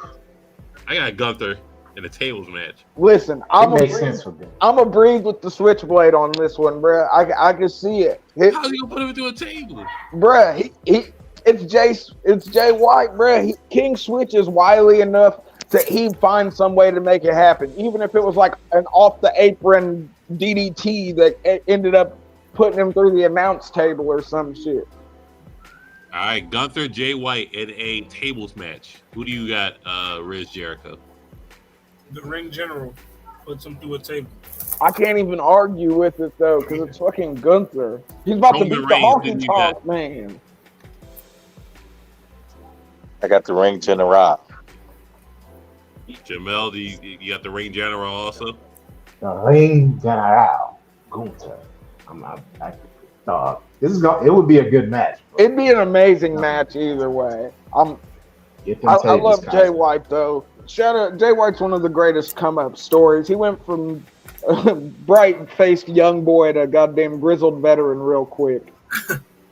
I got Gunther in a tables match. Listen, It makes sense for them. I'm gonna breathe with the switchblade on this one, bruh. I can see it. How you gonna put him through a table? Bruh, it's Jay White, bruh. King Switch is wily enough that he'd find some way to make it happen. Even if it was like an off the apron DDT that ended up putting him through the announce table or some shit. All right, Gunther, Jay White in a tables match. Who do you got, Riz Jericho? The ring general puts him through a table. I can't even argue with it though, because it's fucking Gunther. He's about to beat the honky tonk man. I got the ring general. Jamel, you got the ring general also? The ring general. Gunther. It would be a good match. Bro. It'd be an amazing match either way. I love Jay White though. Shout out, Jay White's one of the greatest come up stories. He went from bright faced young boy to goddamn grizzled veteran real quick.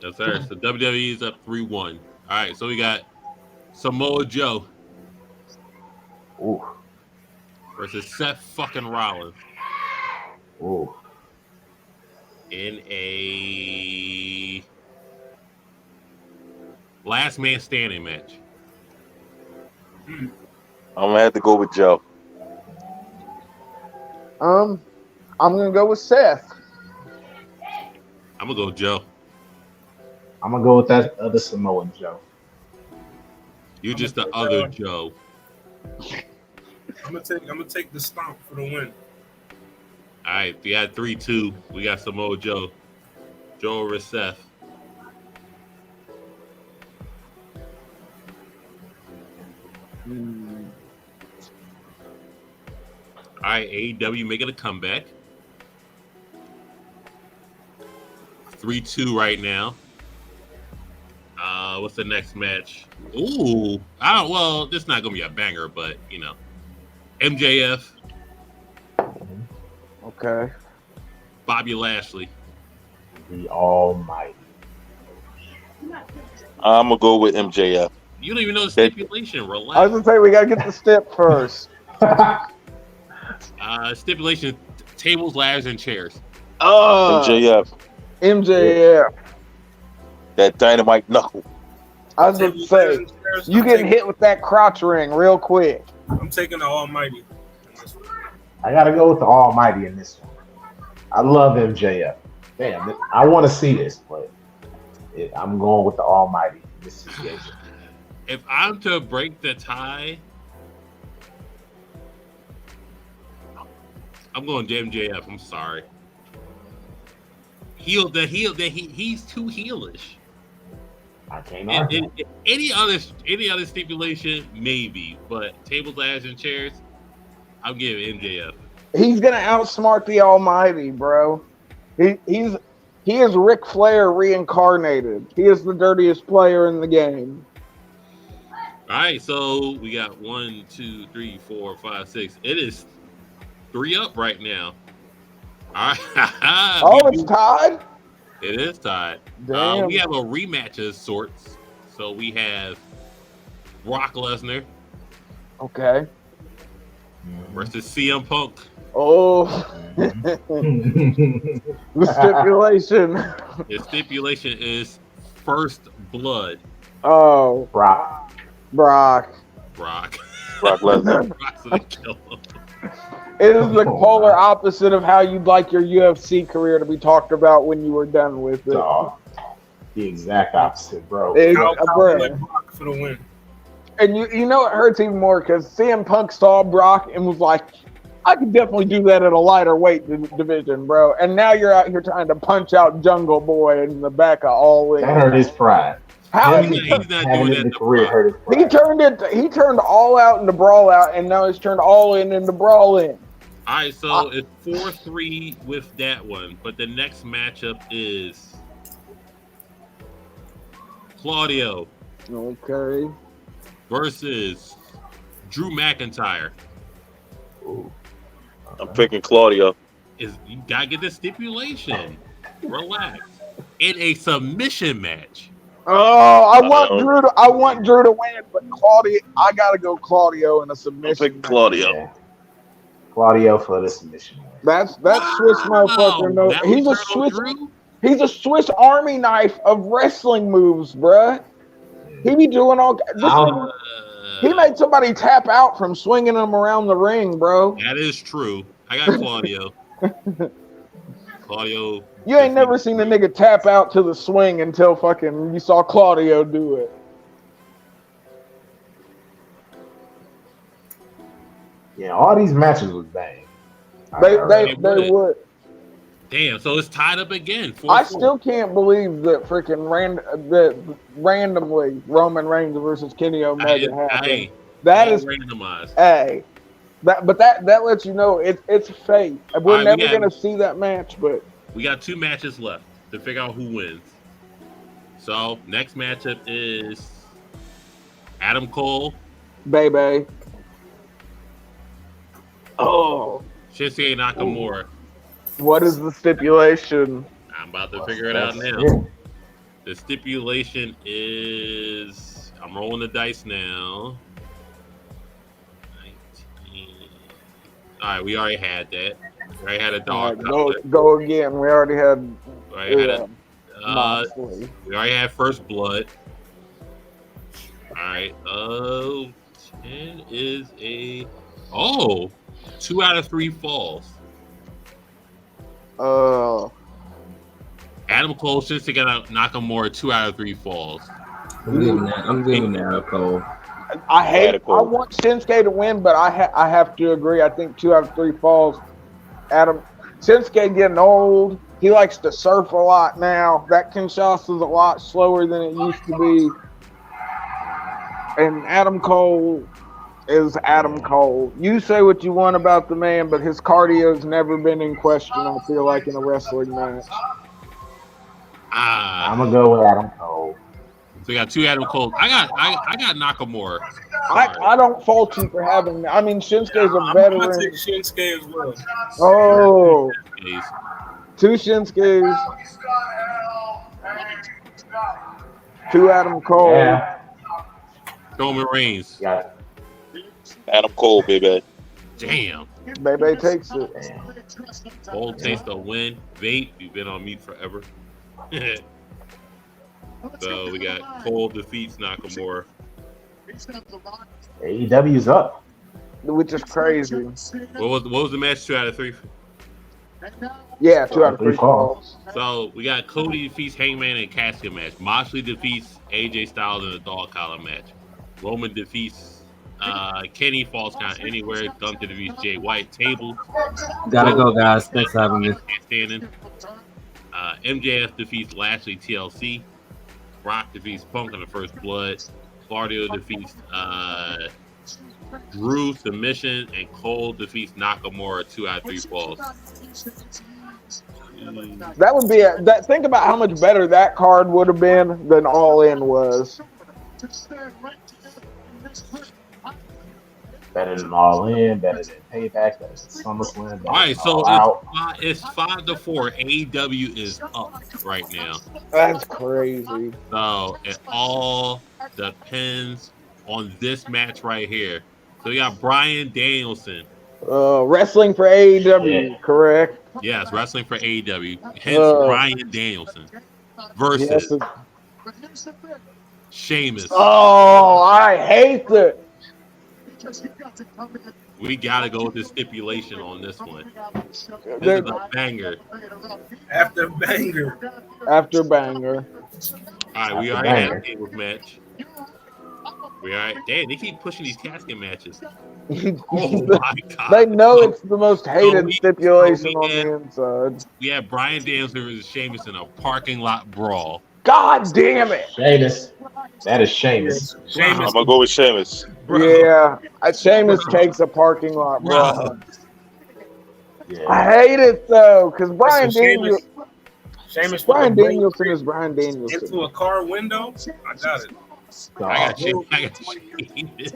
Yes, sir. So WWE is up 3-1. All right, so we got Samoa Joe versus Seth fucking Rollins. Ooh. In a last man standing match. I'm gonna have to go with Joe. I'm gonna go with Seth. I'm gonna go Joe. I'm gonna go with that other Samoan Joe. You just the other Joe. I'm gonna take the stomp for the win. All right, we got 3-2. We got Samoa Joe. Joe over Seth. All right, AEW making a comeback. 3-2 right now. What's the next match? Ooh, well, this is not gonna be a banger, but you know, MJF. Okay. Bobby Lashley. The Almighty. I'm gonna go with MJF. You don't even know the stipulation. Relax. I was gonna say we gotta get the step first. Stipulation: tables, ladders, and chairs. MJF. MJF. That dynamite knuckle. I was gonna say you getting hit with that crotch ring real quick. I'm taking the Almighty. I gotta go with the Almighty in this one. I love MJF. Damn, I want to see this, but I'm going with the Almighty in this situation. If I'm to break the tie, I'm going to MJF. I'm sorry. He's too heelish. I can't argue. Any other stipulation, maybe, but tables, ladders, and chairs, I'm giving MJF. He's gonna outsmart the Almighty, bro. He is Ric Flair reincarnated. He is the dirtiest player in the game. All right, so we got 1, 2, 3, 4, 5, 6. It is 3-up right now. All right. Oh, it's tied? It is tied. Damn. We have a rematch of sorts. So we have Brock Lesnar Okay. versus CM Punk. Oh. The stipulation. The stipulation is first blood. Oh. Brock. Brock. Brock. Brock Lesnar. Brock's gonna kill him. It is the polar opposite of how you'd like your UFC career to be talked about when you were done with it. The exact opposite, bro. Brock for the win. And you know it hurts even more because CM Punk saw Brock and was like, I could definitely do that at a lighter weight division, bro. And now you're out here trying to punch out Jungle Boy in the back of All In. That hurt his pride. How He's not doing that. Hurt his pride. he turned All Out into Brawl Out, and now he's turned All In into Brawl In. All right, so it's 4-3 with that one, but the next matchup is Claudio Okay. versus Drew McIntyre. Ooh. I'm picking Claudio. You gotta get the stipulation. Relax. In a submission match. Oh, I want Drew to win, but Claudio, I gotta go Claudio in a I'm submission. picking Claudio. Yeah. Claudio for the submission win. That's Swiss motherfucker. No, Now we turn on Drew? He's a Swiss Army knife of wrestling moves, bruh. He be doing all. He made somebody tap out from swinging him around the ring, bro. That is true. I got Claudio. Claudio. You ain't never seen a nigga tap out to the swing until fucking you saw Claudio do it. Yeah, all these matches was bang. They would. Damn, so it's tied up again. 4-4. I still can't believe that freaking randomly Roman Reigns versus Kenny Omega happened. That is randomized. Hey, but that lets you know it's fate. We're never gonna see that match, but we got 2 matches left to figure out who wins. So next matchup is Adam Cole, baby. Oh, Shinsuke Nakamura. What is the stipulation? I'm about to figure it out now. The stipulation is I'm rolling the dice now. 19. All right, we already had that. We already had a dog. Go again. We already had. We already had First Blood. All right. 10 is a 2 out of 3 falls. Adam Cole, Shinsuke Nakamura, 2 out of 3 falls. I'm giving that Cole. I want Shinsuke to win, but I have to agree. I think 2 out of 3 falls. Shinsuke getting old. He likes to surf a lot now. That Kinshasa's a lot slower than it used to be. And Adam Cole is Adam Cole. You say what you want about the man, but his cardio's never been in question, I feel like, in a wrestling match. I'm gonna go with Adam Cole. So we got 2 Adam Cole. I got Nakamura. I don't fault you for having. I mean, Shinsuke's a veteran. I'm gonna take Shinsuke as well. Oh, 2 Shinsuke's. 2 Adam Cole. Yeah. Roman Reigns. Yeah. Adam Cole, baby. Damn. Baby takes it. Cole takes the win. Vape, you've been on mute forever. So we got Cole defeats Nakamura. AEW's up. Which is crazy. What was the match? 2 out of 3? Yeah, 2 out of 3 falls. So we got Cody defeats Hangman in a casket match. Moxley defeats AJ Styles in a dog collar match. Roman defeats Kenny falls count anywhere. Gunther defeats Jay White. Table. Gotta go, guys. Thanks for having me. Standing. MJF defeats Lashley TLC. Brock defeats Punk on the First Blood. Claudio defeats Drew submission, and Cole defeats Nakamura 2 out of 3 falls. That would be that. Think about how much better that card would have been than All In was. Better than All In, better than Payback, better than SummerSlam. All right, so it's 5-4. AEW is up right now. That's crazy. So it all depends on this match right here. So we got Bryan Danielson. Wrestling for AEW, correct? Yes, wrestling for AEW. Hence Bryan Danielson versus Sheamus. Oh, I hate that. We gotta go with the stipulation on this one. This is a banger. After banger. After banger. All right, we already had a tables match. We all right. Damn, they keep pushing these casket matches. Oh my god! They know it's the most hated stipulation on the inside. We had Bryan Danielson versus Sheamus in a parking lot brawl. God damn it! Sheamus. That is Sheamus. I'm gonna go with Sheamus. Yeah, Sheamus takes a parking lot brawl. Yeah. I hate it though, because Brian So Danielson. Sheamus Brian with the Danielson is Brian Danielson. into a car window. I got it. I got Sheamus.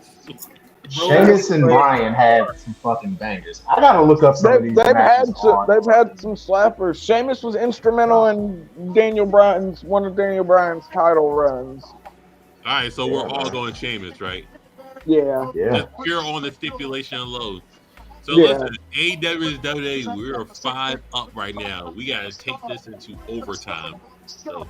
Sheamus and Bryan had some fucking bangers. I gotta look up some of these They've matches had some slappers. Sheamus was instrumental in one of Daniel Bryan's title runs. All right, so we're all going Sheamus, right? Yeah. Yeah. Pure on the stipulation alone. So Yeah. listen, AEW is WWE. We're 5 up right now. We gotta take this into overtime. So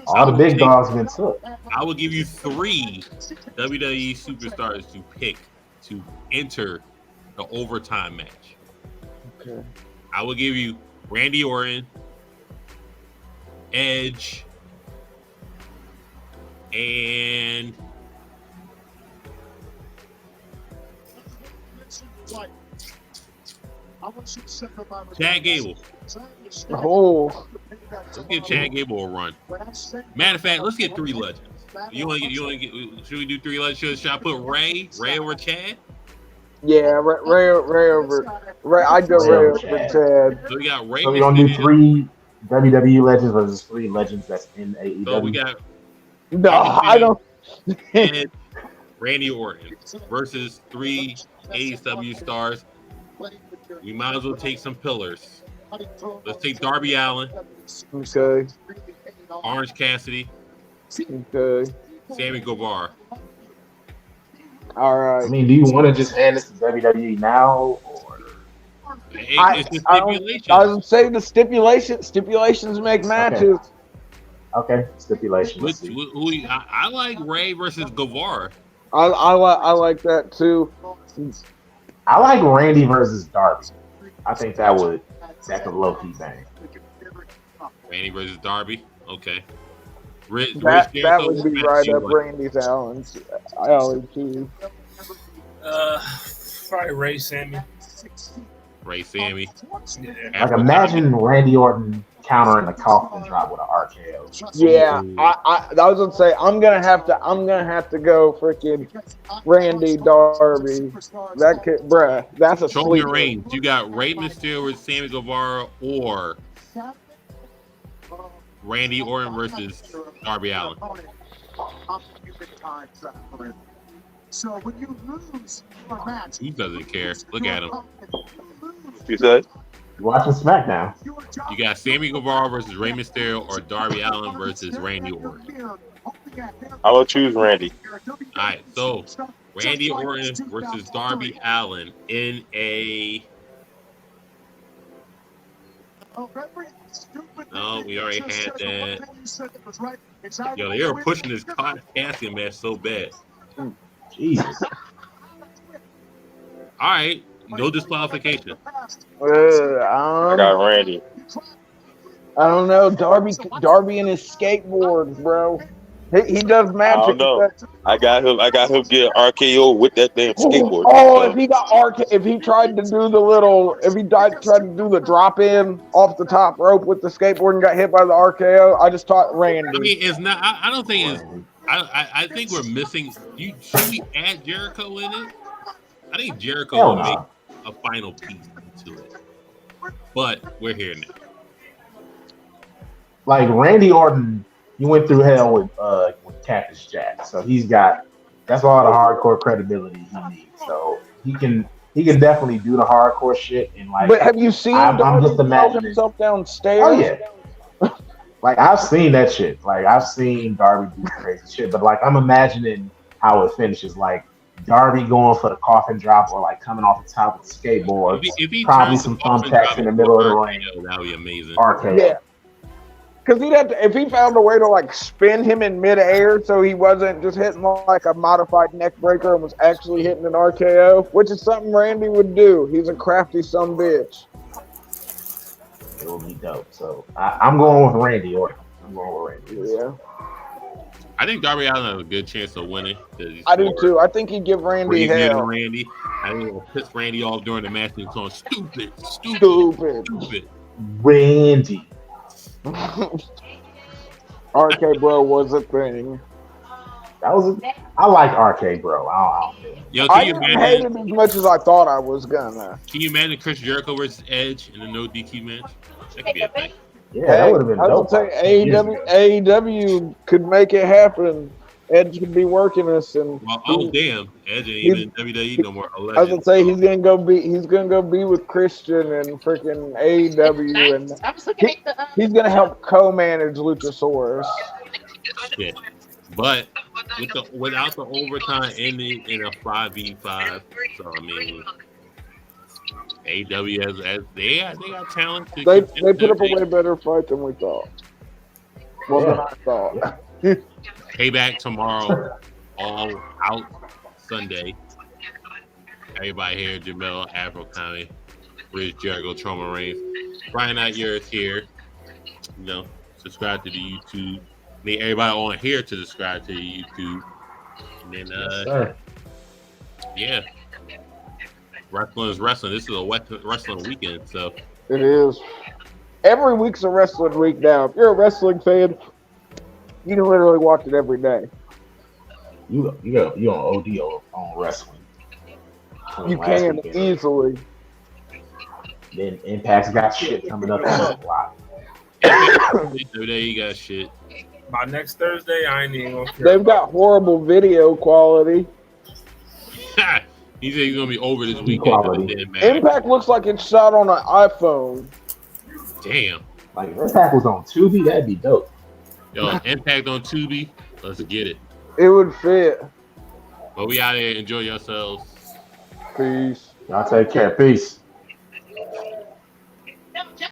All the big dogs been took. I will give you 3 WWE superstars to pick to enter the overtime match. Okay. I will give you Randy Orton, Edge, and Chad Gable. Oh. Let's give Chad Gable a run. Matter of fact, let's get 3 legends. You want to get? Should we do 3 legends? Should I put Ray over Chad? Yeah, Ray over Ray. I'd go Ray over Chad. So we got Ray. So we're gonna do 3 WWE legends versus 3 legends that's in AEW. So we got. No, I don't. And Randy Orton versus 3 AEW stars. We might as well take some pillars. Let's take Darby Allin. Okay. Orange Cassidy. Okay. Sammy Guevara. All right. I mean, do you want to just hand this to WWE now, or? It's the stipulation. I was saying the stipulations make matches. Okay, stipulation. I like Ray versus Guevara. I like that too. I like Randy versus Darby. I think that could low key bang. Randy versus Darby. Okay. That would be right up Randy's Allen's alley too. Probably Ray Sammy. Ray Sammy. Yeah. Like imagine Randy Orton countering a coffin drop with an RKO. Yeah, I was gonna say I'm gonna have to go freaking Randy Darby. That kid, bruh, that's a Show me sleeper. your range. You got Rey Mysterio with Sammy Guevara or Randy Orton versus Darby Allin. So when you lose your match, Who doesn't care? Look at him. You said? Watching SmackDown. You got Sammy Guevara versus Rey Mysterio or Darby Allin versus Randy Orton. I will choose Randy. All right, so Randy Orton versus Darby Allin in a. No, we already had that. Yo, they were pushing this casting match so bad. Jesus. All right, no disqualification. I got Randy. I don't know. Darby and his skateboards, bro. He does magic. I don't know. I got him get RKO with that damn skateboard. Oh, if he tried to do the drop in off the top rope with the skateboard and got hit by the RKO, I just taught Randy. I mean, it's not. I don't think it's. I think we're missing. Should we add Jericho in it? I think Jericho will make a final piece to it. But we're here now. Like Randy Orton, you went through hell with Cactus Jack, so that's all the hardcore credibility he needs. So he can definitely do the hardcore shit and like. But have you seen I'm just imagining himself downstairs? Oh yeah. Like I've seen that shit. Like I've seen Darby do crazy shit, but like I'm imagining how it finishes. Like Darby going for the coffin drop or like coming off the top of the skateboard. If he probably some thumbtacks in the middle of the ring. That would be amazing. RKO. Yeah. Because he'd have to, if he found a way to like spin him in midair so he wasn't just hitting like a modified neck breaker and was actually hitting an RKO, which is something Randy would do. He's a crafty bitch. It will be dope. So I'm going with Randy Orton. Yeah. I think Darby Allin has a good chance of winning. I do too. I think he'd give Randy hell. Randy. I think it'll piss Randy off during the match and he's going stupid. Randy. RK Bro was a thing. I like RK Bro. I don't know. Yo, I can you didn't hate imagine? it as much as I thought I was gonna. Can you imagine Chris Jericho versus Edge in a no DQ match? That could be a thing. Yeah, that would have been I was dope. gonna Like say 10 years AEW could make it happen. Edge could be working us, and Well, oh damn, Edge ain't even in WWE no more. I was Alleged. gonna say he's gonna go be with Christian and freaking AEW, and he's gonna help co-manage Luchasaurus. Yeah. But without the overtime ending in a 5v5, so I mean, AEW as they got talent. They put up a way better fight than we thought. Well, than I thought. Payback tomorrow, all out Sunday. Everybody here, Jamel, Afro County, Chris Jericho, Trauma Reigns. Friday Night Yerrr is here. You know, subscribe to the YouTube. Need everybody on here to subscribe to the YouTube. And then, yeah. Wrestling is wrestling. This is a wrestling weekend, so. It is. Every week's a wrestling week now. If you're a wrestling fan, you can literally watch it every day. You on OD on wrestling. You can easily. Then Impact's got shit coming up on the block. Today you got shit. By next Thursday, I ain't even gonna care. They've got horrible video quality. He said he's gonna be over this weekend. Impact looks like it's shot on an iPhone. Damn. Like if Impact was on Tubi, that'd be dope. Yo, Impact on Tubi. Let's get it. It would fit. But we out here. Enjoy yourselves. Peace. Y'all take care. Peace.